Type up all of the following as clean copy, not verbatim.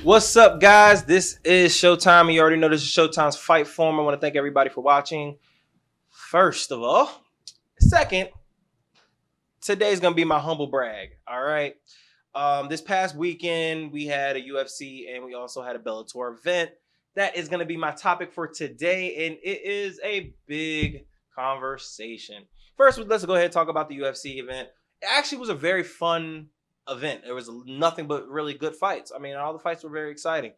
What's up, guys? This is Showtime. You already know this is Showtime's Fight Form. I want to thank everybody for watching. First of all, second, today's gonna be my humble brag. All right. This past weekend we had a UFC and we also had a Bellator event. That is gonna be my topic for today, and it is a big conversation. First, let's go ahead and talk about the UFC event. It actually was a very fun event. There was nothing but really good fights. I mean, all the fights were very exciting.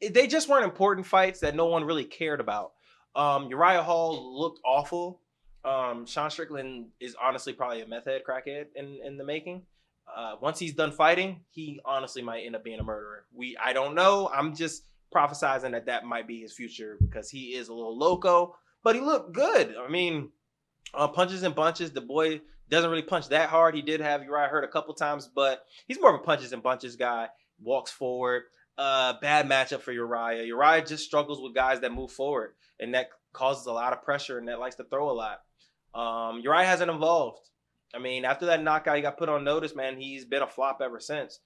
They just weren't important fights that no one really cared about. Uriah Hall looked awful. Sean Strickland is honestly probably a meth head, crackhead in the making. Once he's done fighting, he honestly might end up being a murderer. I don't know. I'm just prophesizing that might be his future because he is a little loco, but he looked good. I mean, punches and bunches. The boy doesn't really punch that hard. He did have Uriah hurt a couple times, but he's more of a punches and bunches guy. Walks forward. Bad matchup for Uriah. Uriah just struggles with guys that move forward, and that causes a lot of pressure, and that likes to throw a lot. Uriah hasn't evolved. I mean, after that knockout, he got put on notice, man. He's been a flop ever since.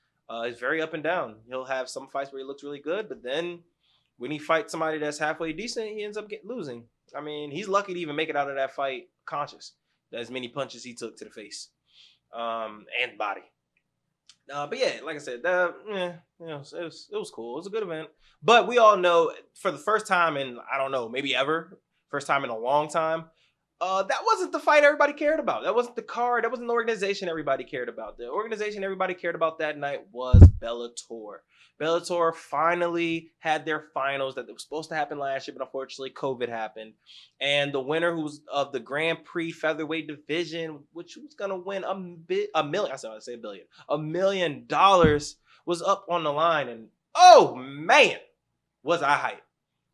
He's very up and down. He'll have some fights where he looks really good, but then when he fights somebody that's halfway decent, he ends up losing. I mean, he's lucky to even make it out of that fight conscious. As many punches he took to the face and body. But yeah, like I said, it was cool. It was a good event. But we all know for the first time in, I don't know, maybe ever, first time in a long time, that wasn't the fight everybody cared about. That wasn't the card. That wasn't the organization everybody cared about. The organization everybody cared about that night was Bellator. Bellator finally had their finals that was supposed to happen last year, but unfortunately COVID happened. And the winner who's of the Grand Prix featherweight division, which was gonna win a million, I say $1 million was up on the line. And oh man, was I hyped.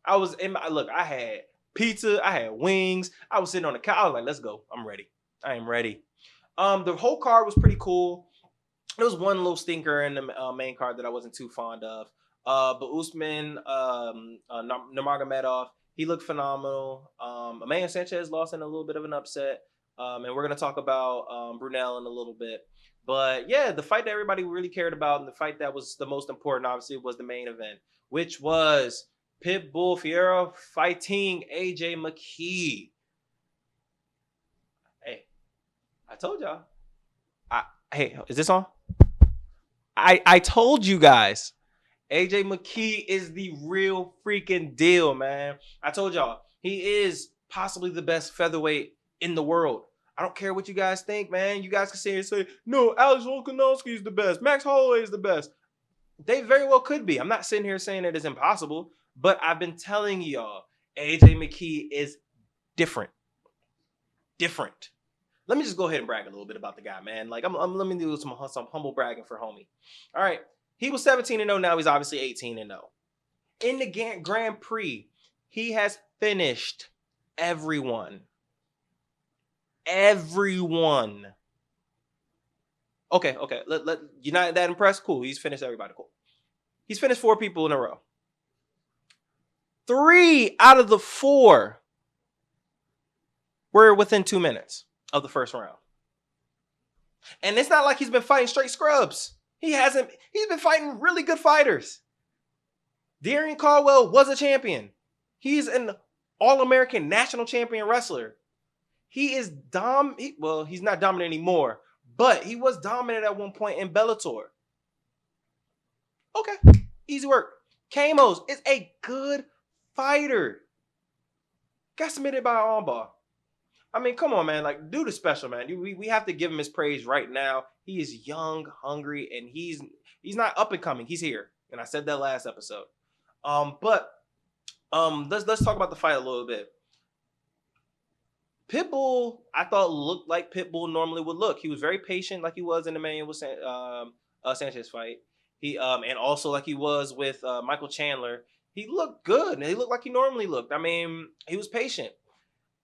I was in my look, I had pizza, I had wings, I was sitting on the couch. I was like, let's go. I'm ready. I am ready. The whole card was pretty cool. There was one little stinker in the main card that I wasn't too fond of. But Usman Nurmagomedov, he looked phenomenal. Emmanuel Sanchez lost in a little bit of an upset. And we're going to talk about Brunel in a little bit. But yeah, the fight that everybody really cared about and the fight that was the most important, obviously, was the main event, which was Pitbull Fierro fighting AJ Mckee. Hey, I told y'all. Hey, is this on? I told you guys, AJ Mckee is the real freaking deal, man. I told y'all, he is possibly the best featherweight in the world. I don't care what you guys think, man. You guys can sit here and say, no, Alex Volkanovski is the best. Max Holloway is the best. They very well could be. I'm not sitting here saying it is impossible, but I've been telling y'all, AJ Mckee is different. Different. Let me just go ahead and brag a little bit about the guy, man. Like, let me do some humble bragging for homie. All right. He was 17-0. Now he's obviously 18-0. In the Grand Prix, he has finished everyone. Everyone. Okay. You're not that impressed? Cool. He's finished everybody. Cool. He's finished 4 people in a row. 3 out of the 4 were within 2 minutes of the first round. And it's not like he's been fighting straight scrubs. He's been fighting really good fighters. Darrion Caldwell was a champion. He's an All-American national champion wrestler. He is he's not dominant anymore, but he was dominant at one point in Bellator. Okay, easy work. Kamos is a good fighter. Got submitted by an armbar. I mean, come on, man. Like, dude is special, man. We have to give him his praise right now. He is young, hungry, and he's not up and coming. He's here. And I said that last episode. Let's talk about the fight a little bit. Pitbull, I thought looked like Pitbull normally would look. He was very patient, like he was in the Emmanuel Sanchez fight. He and also like he was with Michael Chandler. He looked good, and he looked like he normally looked. I mean, he was patient.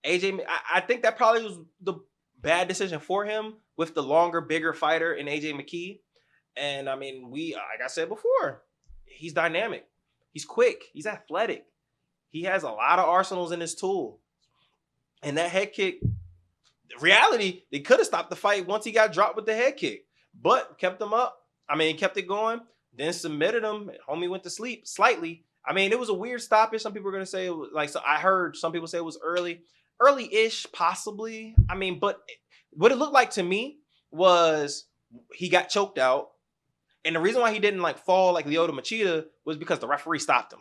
AJ, I think that probably was the bad decision for him with the longer, bigger fighter in AJ Mckee. And I mean, like I said before, he's dynamic. He's quick. He's athletic. He has a lot of arsenals in his tool. And that head kick, reality, they could have stopped the fight once he got dropped with the head kick, but kept him up. I mean, kept it going. then submitted him. Homie went to sleep slightly. I mean, it was a weird stoppage. Some people are gonna say it was like, so I heard some people say it was early-ish, possibly. I mean, but what it looked like to me was he got choked out. And the reason why he didn't like fall like Lyoto Machida was because the referee stopped him.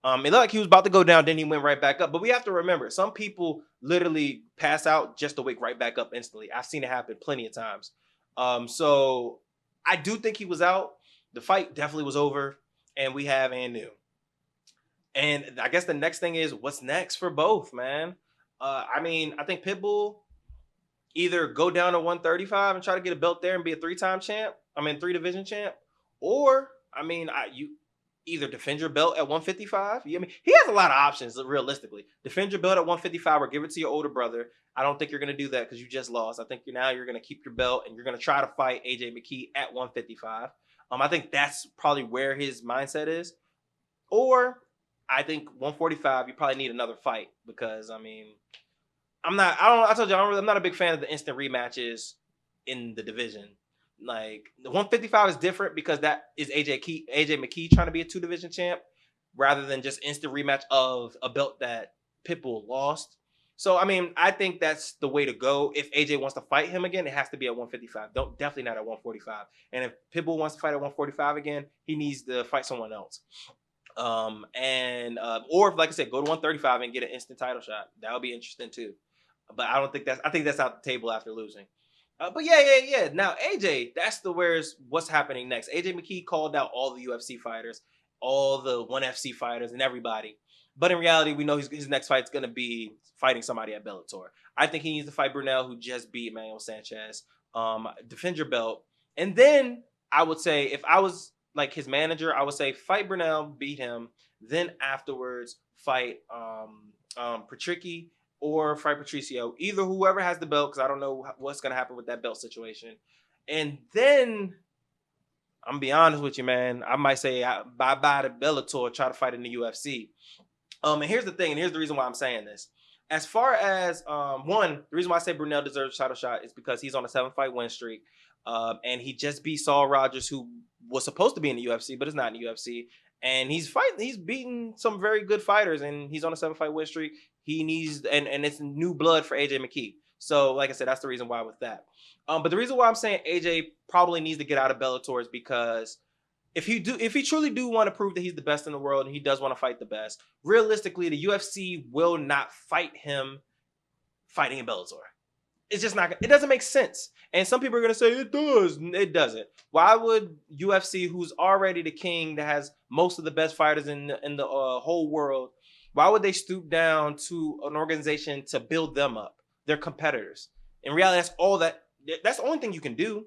It looked like he was about to go down, then he went right back up. But we have to remember, some people literally pass out just to wake right back up instantly. I've seen it happen plenty of times. So I do think he was out. The fight definitely was over, and we have Anu. And I guess the next thing is, what's next for both, man? I mean, I think Pitbull either go down to 135 and try to get a belt there and be a three division champ, or I mean, you either defend your belt at 155. I mean, he has a lot of options realistically. Defend your belt at 155 or give it to your older brother. I don't think you're going to do that because you just lost. I think you're going to keep your belt and you're going to try to fight AJ Mckee at 155. I think that's probably where his mindset is. Or I think 145, you probably need another fight because I mean, I told you, I'm not a big fan of the instant rematches in the division. Like the 155 is different because that is AJ Mckee trying to be a 2-division champ rather than just instant rematch of a belt that Pitbull lost. So I mean, I think that's the way to go. If AJ wants to fight him again, it has to be at 155. Definitely not at 145. And if Pitbull wants to fight at 145 again, he needs to fight someone else. Or like I said, go to 135 and get an instant title shot. That would be interesting too. But I think that's out the table after losing. But yeah. Now AJ, that's what's happening next. AJ Mckee called out all the UFC fighters, all the ONE FC fighters, and everybody. But in reality, we know his next fight's gonna be fighting somebody at Bellator. I think he needs to fight Brunel, who just beat Manuel Sanchez. Defend your belt, and then I would say if I was like his manager, I would say fight Brunel, beat him, then afterwards fight Patricky or fight Patricio, either whoever has the belt, because I don't know what's going to happen with that belt situation. And then, I'm going to be honest with you, man, I might say bye-bye to Bellator, try to fight in the UFC. And here's the thing, and here's the reason why I'm saying this. As far as, the reason why I say Brunel deserves a title shot is because he's on a 7-fight win streak, and he just beat Saul Rogers, who was supposed to be in the UFC, but is not in the UFC. And he's beaten some very good fighters, and he's on a 7-fight win streak. He needs, and it's new blood for AJ Mckee. So, like I said, that's the reason why with that. But the reason why I'm saying AJ probably needs to get out of Bellator is because if he truly do want to prove that he's the best in the world and he does want to fight the best, realistically, the UFC will not fight him fighting in Bellator. It's just not. It doesn't make sense. And some people are going to say it does. It doesn't. Why would UFC, who's already the king, that has most of the best fighters in the whole world, why would they stoop down to an organization to build them up? They're competitors. In reality, that's the only thing you can do.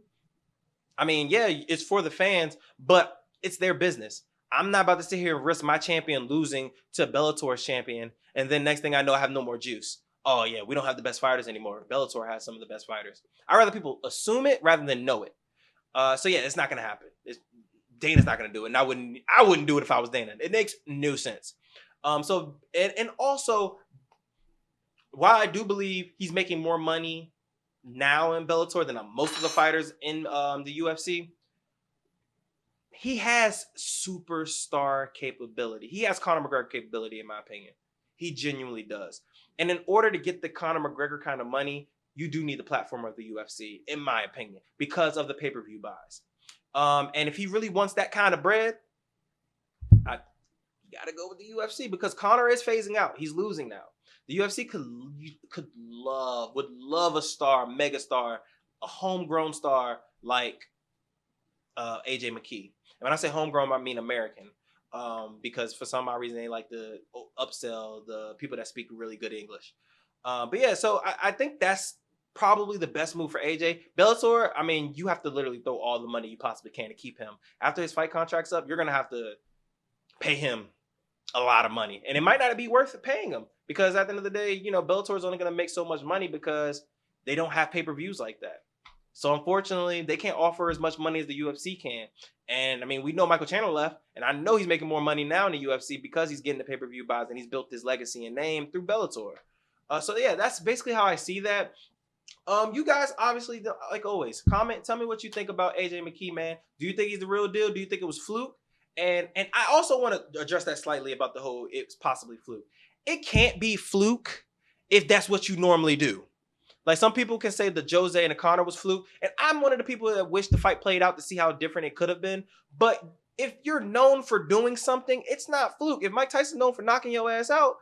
I mean, yeah, it's for the fans, but it's their business. I'm not about to sit here and risk my champion losing to Bellator's champion, and then next thing I know, I have no more juice. Oh, yeah, we don't have the best fighters anymore. Bellator has some of the best fighters. I'd rather people assume it rather than know it. So, yeah, it's not going to happen. Dana's not going to do it, and I wouldn't do it if I was Dana. It makes no sense. And also, while I do believe he's making more money now in Bellator than most of the fighters in the UFC, he has superstar capability. He has Conor McGregor capability, in my opinion. He genuinely does. And in order to get the Conor McGregor kind of money, you do need the platform of the UFC, in my opinion, because of the pay-per-view buys. And if he really wants that kind of bread, you got to go with the UFC because Conor is phasing out. He's losing now. The UFC would love a star, mega star, a homegrown star like AJ Mckee. And when I say homegrown, I mean American. Because for some odd reason they like to upsell the people that speak really good English. But yeah, so I think that's probably the best move for AJ. Bellator, I mean, you have to literally throw all the money you possibly can to keep him. After his fight contract's up, you're going to have to pay him a lot of money. And it might not be worth paying him because at the end of the day, you know, Bellator is only going to make so much money because they don't have pay-per-views like that. So unfortunately, they can't offer as much money as the UFC can. And I mean, we know Michael Chandler left, and I know he's making more money now in the UFC because he's getting the pay-per-view buys and he's built his legacy and name through Bellator. So yeah, that's basically how I see that. You guys obviously, like always, comment. Tell me what you think about AJ McKee, man. Do you think he's the real deal? Do you think it was fluke? And I also want to address that slightly about the whole it's possibly fluke. It can't be fluke if that's what you normally do. Like some people can say the Jose and the Conor was fluke, and I'm one of the people that wish the fight played out to see how different it could have been. But if you're known for doing something, it's not fluke. If Mike Tyson's known for knocking your ass out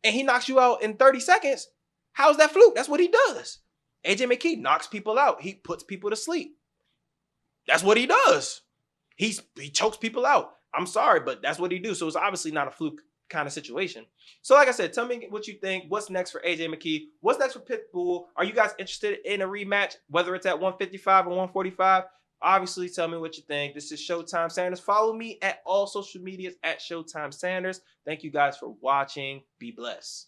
and he knocks you out in 30 seconds, how's that fluke? That's what he does. AJ McKee knocks people out. He puts people to sleep. That's what he does. He chokes people out. I'm sorry, but that's what he do. So it's obviously not a fluke kind of situation. So like I said, tell me what you think. What's next for AJ McKee? What's next for Pitbull? Are you guys interested in a rematch, whether it's at 155 or 145? Obviously, tell me what you think. This is Showtime Sanders. Follow me at all social medias at Showtime Sanders. Thank you guys for watching. Be blessed.